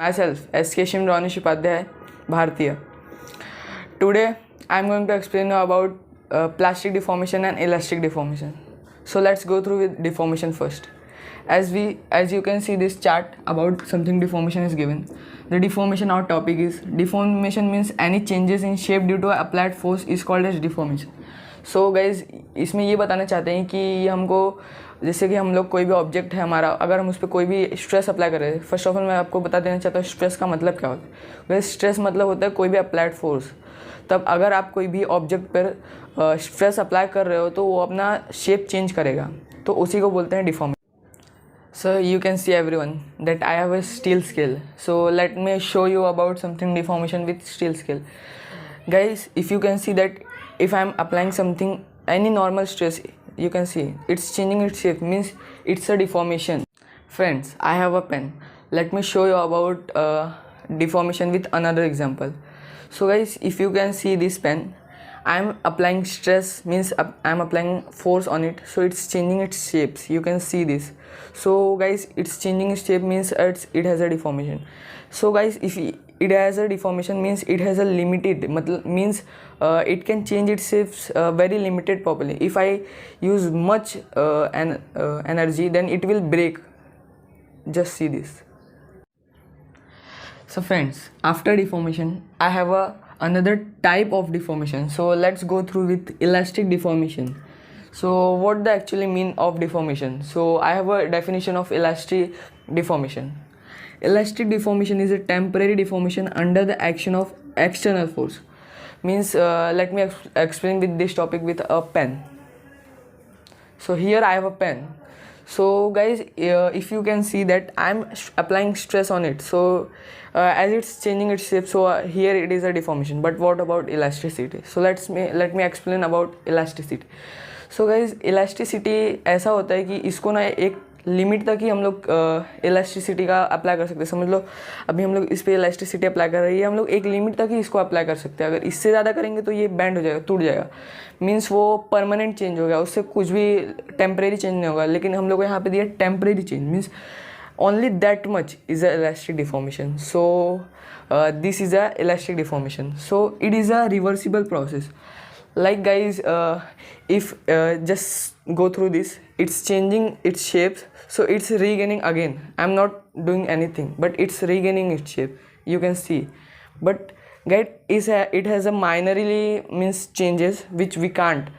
myself, S.K. Shimrani Shipadhyay, Bharatiya. Today, I am going to explain you about plastic deformation and elastic deformation. So let's go through with deformation first. As you can see this chart about something deformation is given. The deformation, our topic is deformation means any changes in shape due to applied force is called as deformation. So guys, इसमें ये बताना चाहते हैं कि ये हमको जैसे कि हम लोग कोई भी ऑब्जेक्ट है हमारा, अगर हम उस पर कोई भी स्ट्रेस अप्लाई कर रहे हैं. फर्स्ट ऑफ ऑल मैं आपको बता देना चाहता हूँ स्ट्रेस का मतलब क्या होता है. स्ट्रेस मतलब होता है कोई भी अप्लाइड फोर्स. तब अगर आप कोई भी ऑब्जेक्ट पर स्ट्रेस अप्लाई कर रहे हो तो वो अपना शेप चेंज करेगा, तो उसी को बोलते हैं deformation. So you can see everyone that I have a steel scale. So let me show you about something deformation with steel scale. Guys, if you can see that if I am applying something, any normal stress, you can see it's changing its shape, means it's a deformation. Friends, I have a pen. Let me show you about deformation with another example. So guys, if you can see this pen, I am applying stress, means I am applying force on it, so it's changing its shapes. You can see this. So guys, it's changing its shape means it has a deformation. So guys, if it has a deformation means it has a limited, means it can change its shapes very limited properly. If I use much energy, then it will break. Just see this. So friends, after deformation, I have another type of deformation. So let's go through with elastic deformation. So what the actually mean of deformation? So I have a definition of elastic deformation. Elastic deformation is a temporary deformation under the action of external force. Means let me explain with this topic with a pen. So here I have a pen. So guys, if you can see that I am applying stress on it, so as it's changing its shape, so here it is a deformation. But what about elasticity? So let me explain about elasticity. So guys, elasticity ऐसा होता है कि इसको ना एक limit तक ही हम लोग इलास्टिसिटी का अप्लाई कर सकते हैं. समझ लो अभी हम लोग इस पर इलास्टिसिटी अप्लाई कर रही है, हम लोग एक लिमिट तक ही इसको अप्लाई कर सकते हैं. अगर इससे ज़्यादा करेंगे तो ये बैंड हो जाएगा, टूट जाएगा. मीन्स वो परमानेंट चेंज हो गया, उससे कुछ भी टेम्परेरी चेंज नहीं होगा. लेकिन हम लोग को यहाँ पे दिया temporary change, means only that much is a elastic deformation. So this is a elastic deformation. So it is a reversible process. Like guys, if just go through this, it's changing its shapes, so it's regaining again. I'm not doing anything, but it's regaining its shape. You can see, but guys, it has a minorly means changes which we can't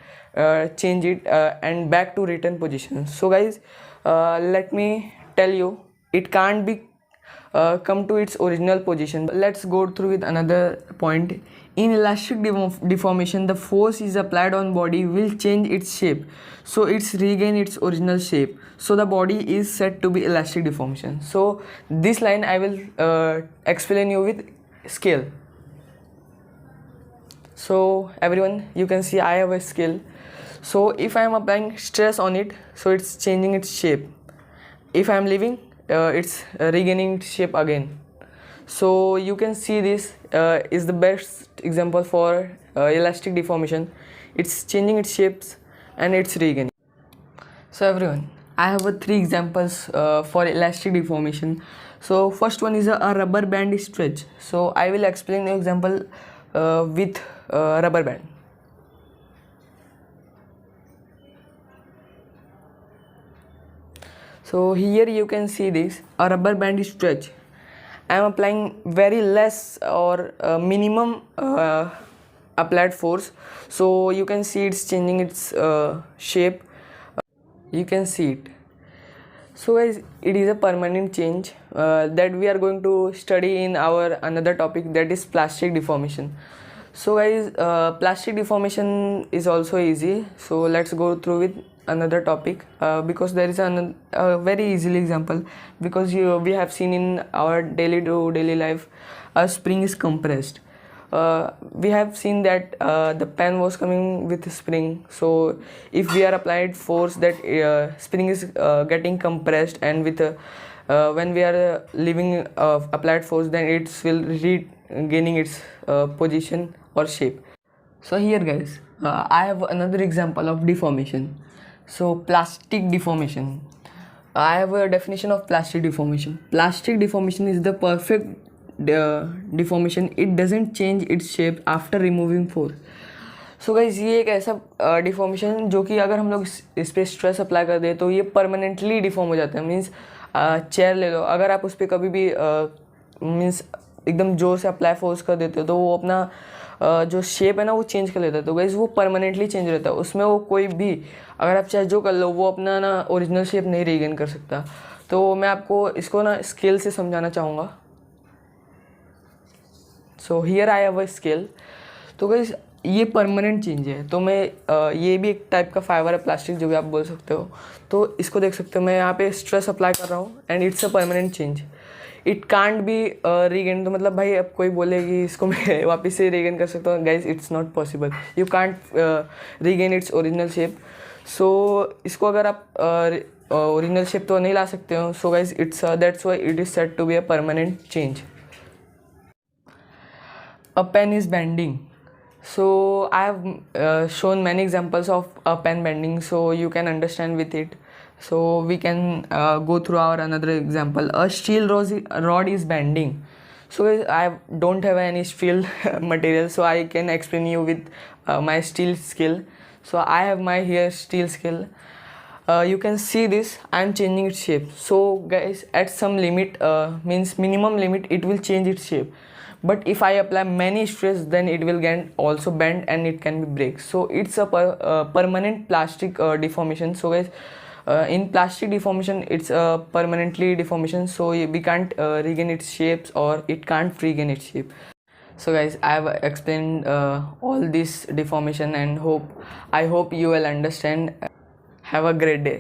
change it and back to return position. So guys, let me tell you, it can't be come to its original position. Let's go through with another point. In elastic deformation, the force is applied on body will change its shape, so it's regain its original shape. So the body is said to be elastic deformation. So this line I will explain you with scale. So everyone, you can see I have a scale. So if I am applying stress on it, so it's changing its shape. If I am leaving, it's regaining its shape again. So you can see this is the best example for elastic deformation. It's changing its shapes and it's regaining. So everyone, I have 3 examples for elastic deformation. So first one is a rubber band stretch. So I will explain the example with rubber band. So here you can see this, a rubber band stretch. I am applying very less or minimum applied force. So you can see it's changing its shape. You can see it. So guys, it is a permanent change that we are going to study in our another topic, that is plastic deformation. So guys, plastic deformation is also easy. So let's go through with another topic because there is a very easy example, because we have seen in our daily to daily life a spring is compressed. We have seen that the pen was coming with a spring. So if we are applied force, that spring is getting compressed, and with when we are leaving applied force, then it will regaining its position or shape. So here guys, I have another example of deformation. So plastic deformation. I have a definition of plastic deformation. Plastic deformation is the perfect deformation. It doesn't change its shape after removing force. So guys ये एक ऐसा deformation जो कि अगर हम लोग इस पर स्ट्रेस अप्लाई कर दें तो ये परमानेंटली डिफॉर्म हो जाता है. मीन्स चेयर ले लो, अगर आप उस पर कभी भी मीन्स एकदम जोर से अप्लाई फोर्स कर देते हो तो वो अपना जो शेप है ना वो चेंज कर लेता है. तो गाइज वो परमानेंटली चेंज रहता है, उसमें वो कोई भी अगर आप चाहे जो कर लो वो अपना ना ओरिजिनल शेप नहीं रीगेन कर सकता. तो मैं आपको इसको ना स्केल से समझाना चाहूँगा. So here I have a scale. तो गाइज ये परमानेंट चेंज है. तो मैं ये भी एक टाइप का फाइबर है प्लास्टिक जो भी आप बोल सकते हो. तो इसको देख सकते हो, मैं यहाँ पे स्ट्रेस अप्लाई कर रहा हूँ and it's a permanent change. It can't be regain. तो मतलब भाई अब कोई बोलेगी इसको मैं वापस से रीगेन कर सकता हूँ, guys it's not possible. You can't regain its original shape. So इसको अगर आप ओरिजिनल शेप तो नहीं ला सकते हो. So guys it's that's why it is said to be a permanent change. A pen is bending. So I have shown many examples of a pen bending so you can understand with it. So we can go through our another example. A steel rod is bending. So I don't have any steel material, so I can explain you with my steel skill. So I have my here steel skill. You can see this, I am changing its shape. So guys, at some limit means minimum limit, it will change its shape. But if I apply many stress, then it will get also bend and it can be break. So it's a permanent plastic deformation. So guys, in plastic deformation it's a permanently deformation, so we can't regain its shapes or it can't regain its shape. So guys, I have explained all this deformation and I hope you will understand. Have a great day.